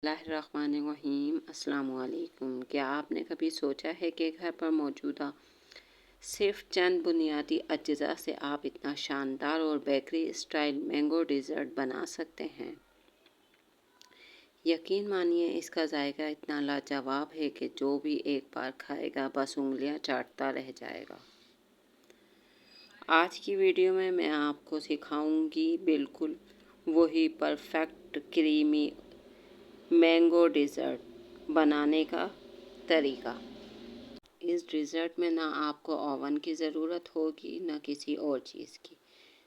बिस्मिल्लाहिर्रहमानिर्रहीम। अस्सलाम वालेकुम। क्या आपने कभी सोचा है कि घर पर मौजूदा सिर्फ चंद बुनियादी अज्जा से आप इतना शानदार और बेकरी स्टाइल मैंगो डिज़र्ट बना सकते हैं? यकीन मानिए, इसका जायका इतना लाजवाब है कि जो भी एक बार खाएगा बस उंगलियां चाटता रह जाएगा। आज की वीडियो में मैं आपको सिखाऊंगी बिल्कुल वही परफेक्ट क्रीमी मैंगो डिज़र्ट बनाने का तरीका। इस डिज़र्ट में ना आपको ओवन की ज़रूरत होगी ना किसी और चीज़ की।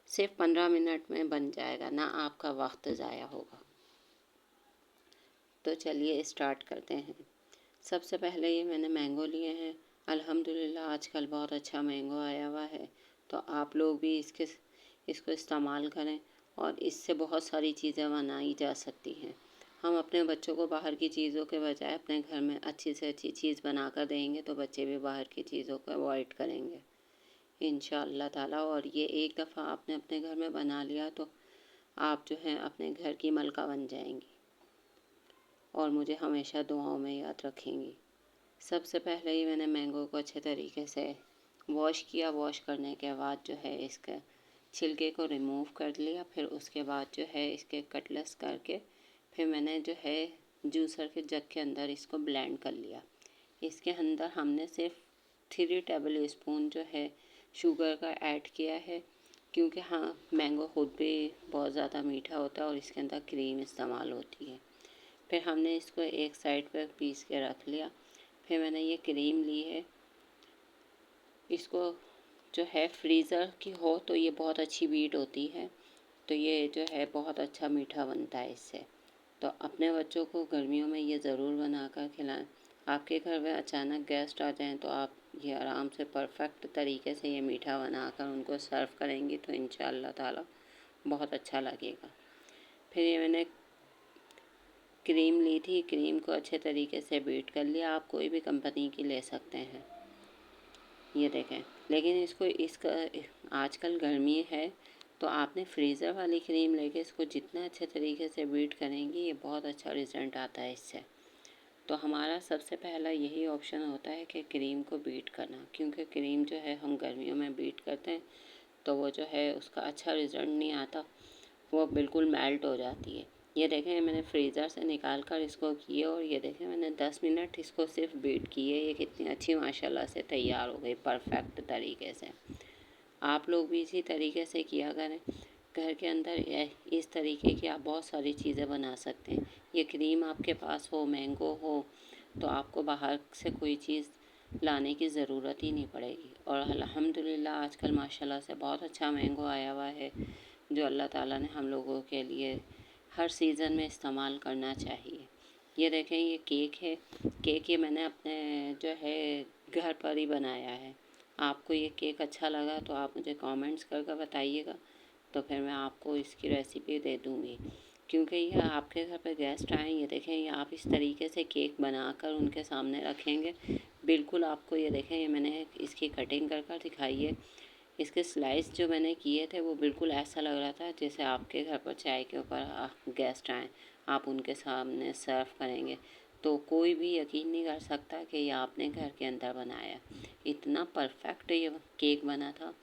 सिर्फ 15 मिनट में बन जाएगा, ना आपका वक्त ज़ाया होगा। तो चलिए स्टार्ट करते हैं। सबसे पहले ये मैंने मैंगो लिए हैं। अल्हम्दुलिल्लाह आजकल बहुत अच्छा मैंगो आया हुआ है, तो आप लोग भी इसको इस्तेमाल करें और इससे बहुत सारी चीज़ें बनाई जा सकती हैं। हम अपने बच्चों को बाहर की चीज़ों के बजाय अपने घर में अच्छी से अच्छी चीज़ बना कर देंगे तो बच्चे भी बाहर की चीज़ों को अवॉइड करेंगे इंशाअल्लाह ताला। और ये एक दफ़ा आपने अपने घर में बना लिया तो आप जो है अपने घर की मलका बन जाएंगी और मुझे हमेशा दुआओं में याद रखेंगी। सबसे पहले ही मैंने मैंगो को अच्छे तरीके से वॉश किया। वॉश करने के बाद जो है इसके छिलके को रिमूव कर लिया। फिर उसके बाद जो है इसके कटलेस करके फिर मैंने जो है जूसर के जग के अंदर इसको ब्लेंड कर लिया। इसके अंदर हमने सिर्फ 3 टेबल स्पून जो है शुगर का ऐड किया है, क्योंकि हाँ मैंगो खुद भी बहुत ज़्यादा मीठा होता है और इसके अंदर क्रीम इस्तेमाल होती है। फिर हमने इसको एक साइड पर पीस के रख लिया। फिर मैंने ये क्रीम ली है, इसको जो है फ्रीज़र की हो तो ये बहुत अच्छी बीट होती है, तो ये जो है बहुत अच्छा मीठा बनता है इससे। तो अपने बच्चों को गर्मियों में ये ज़रूर बना कर खिलाएँ। आपके घर में अचानक गेस्ट आ जाएँ तो आप ये आराम से परफेक्ट तरीके से ये मीठा बनाकर उनको सर्व करेंगी तो इंशाअल्लाह ताला बहुत अच्छा लगेगा। फिर ये मैंने क्रीम ली थी, क्रीम को अच्छे तरीके से बीट कर लिया। आप कोई भी कंपनी की ले सकते हैं, ये देखें। लेकिन इसका आजकल गर्मी है तो आपने फ्रीज़र वाली क्रीम लेके इसको जितना अच्छे तरीके से बीट करेंगी ये बहुत अच्छा रिज़ल्ट आता है इससे। तो हमारा सबसे पहला यही ऑप्शन होता है कि क्रीम को बीट करना, क्योंकि क्रीम जो है हम गर्मियों में बीट करते हैं तो वो जो है उसका अच्छा रिज़ल्ट नहीं आता, वो बिल्कुल मेल्ट हो जाती है। ये देखें मैंने फ्रीज़र से निकाल कर इसको किए और ये देखें मैंने 10 मिनट इसको सिर्फ बीट किए। ये कितनी अच्छी माशाल्लाह से तैयार हो गई परफेक्ट तरीके से। आप लोग भी इसी तरीके से किया करें। घर के अंदर इस तरीके की आप बहुत सारी चीज़ें बना सकते हैं। ये क्रीम आपके पास हो, मैंगो हो, तो आपको बाहर से कोई चीज़ लाने की ज़रूरत ही नहीं पड़ेगी। और अल्हम्दुलिल्लाह आजकल माशाल्लाह से बहुत अच्छा मैंगो आया हुआ है, जो अल्लाह ताला ने हम लोगों के लिए हर सीज़न में इस्तेमाल करना चाहिए। ये देखें ये केक है। केक ये मैंने अपने जो है घर पर ही बनाया है। आपको ये केक अच्छा लगा तो आप मुझे कमेंट्स करके बताइएगा, तो फिर मैं आपको इसकी रेसिपी दे दूँगी। क्योंकि ये आपके घर पे गेस्ट आए, ये देखें ये आप इस तरीके से केक बनाकर उनके सामने रखेंगे, बिल्कुल आपको ये देखें ये मैंने इसकी कटिंग कर कर दिखाई है। इसके स्लाइस जो मैंने किए थे वो बिल्कुल ऐसा लग रहा था जैसे आपके घर पर चाय के ऊपर गेस्ट आएँ, आप उनके सामने सर्व करेंगे तो कोई भी यकीन नहीं कर सकता कि ये आपने घर के अंदर बनाया। इतना परफेक्ट ये केक बना था।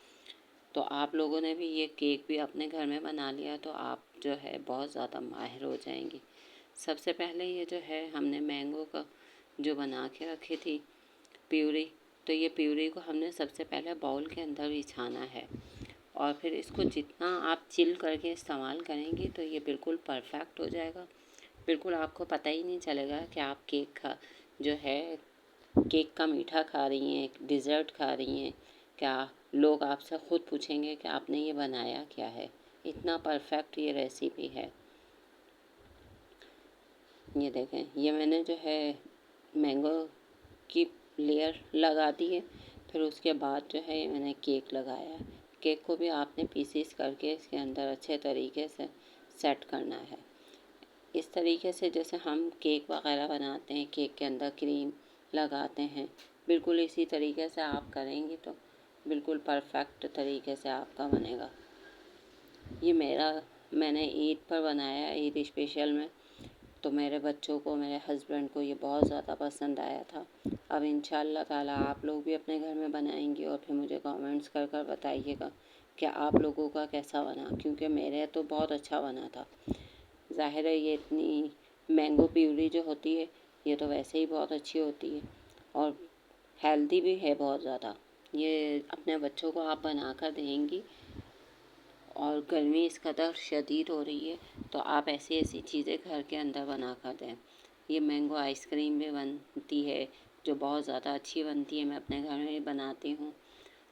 तो आप लोगों ने भी ये केक भी अपने घर में बना लिया तो आप जो है बहुत ज़्यादा माहिर हो जाएंगी। सबसे पहले ये जो है हमने मैंगो का जो बना के रखी थी प्यूरी, तो ये प्यूरी को हमने सबसे पहले बाउल के अंदर बिछाना है और फिर इसको जितना आप चिल करके इस्तेमाल करेंगी तो ये बिल्कुल परफेक्ट हो जाएगा। बिल्कुल आपको पता ही नहीं चलेगा कि आप जो है केक का मीठा खा रही हैं, डिज़र्ट खा रही हैं। क्या लोग आपसे ख़ुद पूछेंगे कि आपने ये बनाया क्या है। इतना परफेक्ट ये रेसिपी है। ये देखें ये मैंने जो है मैंगो की लेयर लगा दी है, फिर उसके बाद जो है मैंने केक लगाया है। केक को भी आपने पीसीस करके इसके अंदर अच्छे तरीके से सेट करना है। इस तरीके से जैसे हम केक वगैरह बनाते हैं, केक के अंदर क्रीम लगाते हैं, बिल्कुल इसी तरीके से आप करेंगी तो बिल्कुल परफेक्ट तरीके से आपका बनेगा। ये मैंने ईद पर बनाया है, ईद स्पेशल में, तो मेरे बच्चों को, मेरे हस्बैंड को ये बहुत ज़्यादा पसंद आया था। अब इंशाअल्लाह ताला आप लोग भी अपने घर में बनाएंगे और फिर मुझे कमेंट्स कर कर बताइएगा कि आप लोगों का कैसा बना, क्योंकि मेरे तो बहुत अच्छा बना था। ज़ाहिर है ये इतनी मैंगो प्यूरी जो होती है ये तो वैसे ही बहुत अच्छी होती है और हेल्दी भी है बहुत ज़्यादा। ये अपने बच्चों को आप बना कर देंगी, और गर्मी इस कदर शदीद हो रही है तो आप ऐसी ऐसी चीज़ें घर के अंदर बना कर दें। ये मैंगो आइसक्रीम भी बनती है जो बहुत ज़्यादा अच्छी बनती है, मैं अपने घर में ही बनाती हूँ।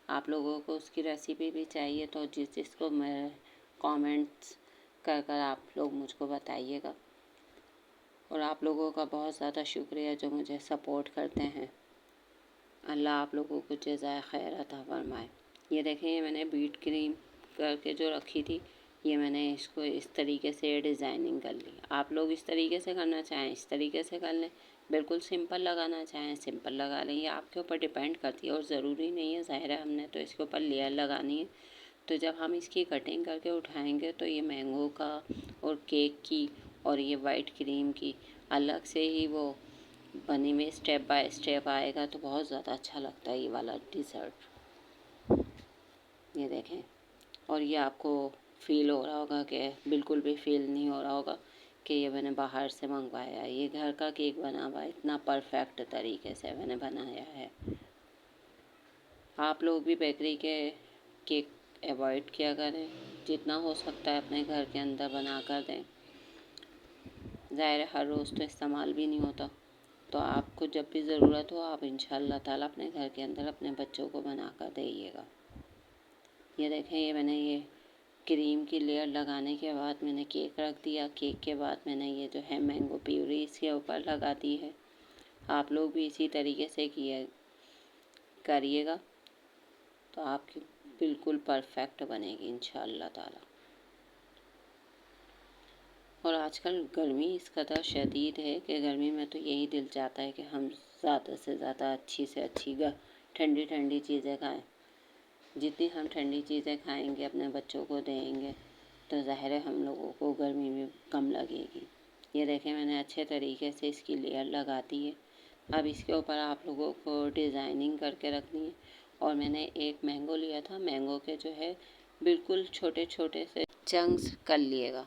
आप लोगों को उसकी रेसिपी भी चाहिए तो जिसको मैं कमेंट्स कर कर आप लोग मुझको बताइएगा। और आप लोगों का बहुत ज़्यादा शुक्रिया जो मुझे सपोर्ट करते हैं। अल्लाह आप लोगों को जज़ाए खैर अता फरमाए। ये देखें, ये मैंने बीट क्रीम करके जो रखी थी, ये मैंने इसको इस तरीके से डिज़ाइनिंग कर ली। आप लोग इस तरीके से करना चाहें इस तरीके से कर लें, बिल्कुल सिंपल लगाना चाहें सिंपल लगा लें, ये आपके ऊपर डिपेंड करती है। और ज़रूरी नहीं है, ज़ाहिर है हमने तो इसके ऊपर लेयर लगानी है, तो जब हम इसकी कटिंग करके उठाएंगे तो ये मैंगो का और केक की और ये वाइट क्रीम की अलग से ही वो बनी में स्टेप बाय स्टेप आएगा, तो बहुत ज़्यादा अच्छा लगता है ये वाला डिज़र्ट। ये देखें, और ये आपको फ़ील हो रहा होगा कि बिल्कुल भी फ़ील नहीं हो रहा होगा कि ये मैंने बाहर से मंगवाया है। ये घर का केक बना हुआ है, इतना परफेक्ट तरीके से मैंने बनाया है। आप लोग भी बेकरी के केक अवॉइड किया करें, जितना हो सकता है अपने घर के अंदर बना कर दें। ज़ाहिर है हर रोज़ तो इस्तेमाल भी नहीं होता, तो आपको जब भी ज़रूरत हो आप इंशाअल्लाह ताला अपने घर के अंदर अपने बच्चों को बना कर दीजिएगा। ये देखें, ये मैंने ये क्रीम की लेयर लगाने के बाद मैंने केक रख दिया। केक के बाद मैंने ये जो है मैंगो प्यूरी इसके ऊपर लगा दी है। आप लोग भी इसी तरीके से करिएगा तो आपकी बिल्कुल परफेक्ट बनेगी इंशाअल्लाह ताला। और आजकल गर्मी इस कदर शदीद है कि गर्मी में तो यही दिल चाहता है कि हम ज़्यादा से ज़्यादा अच्छी से अच्छी ठंडी ठंडी चीज़ें खाएं। जितनी हम ठंडी चीज़ें खाएंगे अपने बच्चों को देंगे तो ज़ाहिर है हम लोगों को गर्मी भी कम लगेगी। ये देखें, मैंने अच्छे तरीके से इसकी लेयर लगा दी है। अब इसके ऊपर आप लोगों को डिज़ाइनिंग करके रखनी है। और मैंने एक मैंगो लिया था, मैंगो के जो है बिल्कुल छोटे छोटे से चंक्स कर लिएगा,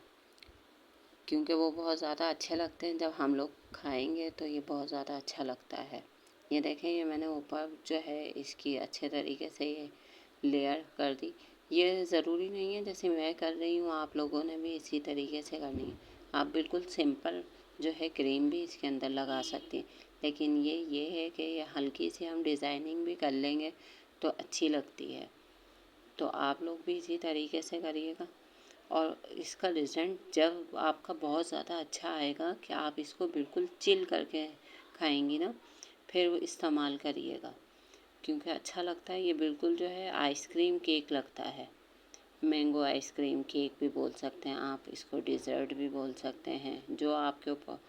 क्योंकि वो बहुत ज़्यादा अच्छे लगते हैं। जब हम लोग खाएंगे तो ये बहुत ज़्यादा अच्छा लगता है। ये देखें, ये मैंने ऊपर जो है इसकी अच्छे तरीके से ये लेयर कर दी। ये ज़रूरी नहीं है जैसे मैं कर रही हूँ, आप लोगों ने भी इसी तरीके से करनी है। आप बिल्कुल सिंपल जो है क्रीम भी इसके अंदर लगा सकती हैं, लेकिन ये है कि ये हल्की सी हम डिज़ाइनिंग भी कर लेंगे तो अच्छी लगती है। तो आप लोग भी इसी तरीके से करिएगा और इसका रिज़ल्ट जब आपका बहुत ज़्यादा अच्छा आएगा कि आप इसको बिल्कुल चिल करके खाएंगी ना, फिर वो इस्तेमाल करिएगा, क्योंकि अच्छा लगता है। ये बिल्कुल जो है आइसक्रीम केक लगता है। मैंगो आइसक्रीम केक भी बोल सकते हैं आप, इसको डिज़र्ट भी बोल सकते हैं, जो आपके ऊपर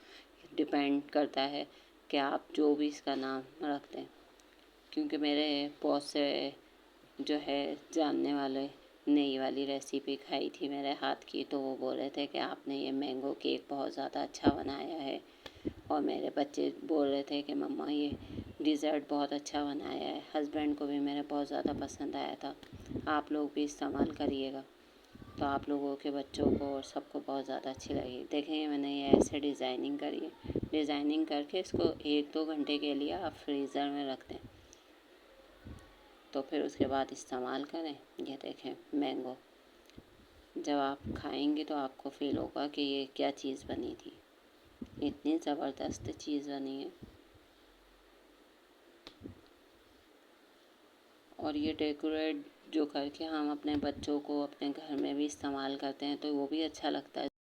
डिपेंड करता है कि आप जो भी इसका नाम रखते हैं। क्योंकि मेरे बहुत से जो है जानने वाले ने ये वाली रेसिपी खाई थी मेरे हाथ की, तो वो बोल रहे थे कि आपने ये मैंगो केक बहुत ज़्यादा अच्छा बनाया है। और मेरे बच्चे बोल रहे थे कि मम्मा ये डिज़र्ट बहुत अच्छा बनाया है। हस्बैंड को भी मेरे बहुत ज़्यादा पसंद आया था। आप लोग भी इस्तेमाल करिएगा तो आप लोगों के बच्चों को और सबको बहुत ज़्यादा अच्छी लगेगी। देखें, मैंने ये ऐसे डिज़ाइनिंग करी है। डिज़ाइनिंग करके इसको 1-2 घंटे के लिए आप फ्रीज़र में रख दें, तो फिर उसके बाद इस्तेमाल करें। ये देखें, मैंगो जब आप खाएंगे तो आपको फ़ील होगा कि ये क्या चीज़ बनी थी। इतनी ज़बरदस्त चीज़ बनी है। और ये डेकोरेट जो करके हम अपने बच्चों को अपने घर में भी इस्तेमाल करते हैं तो वो भी अच्छा लगता है।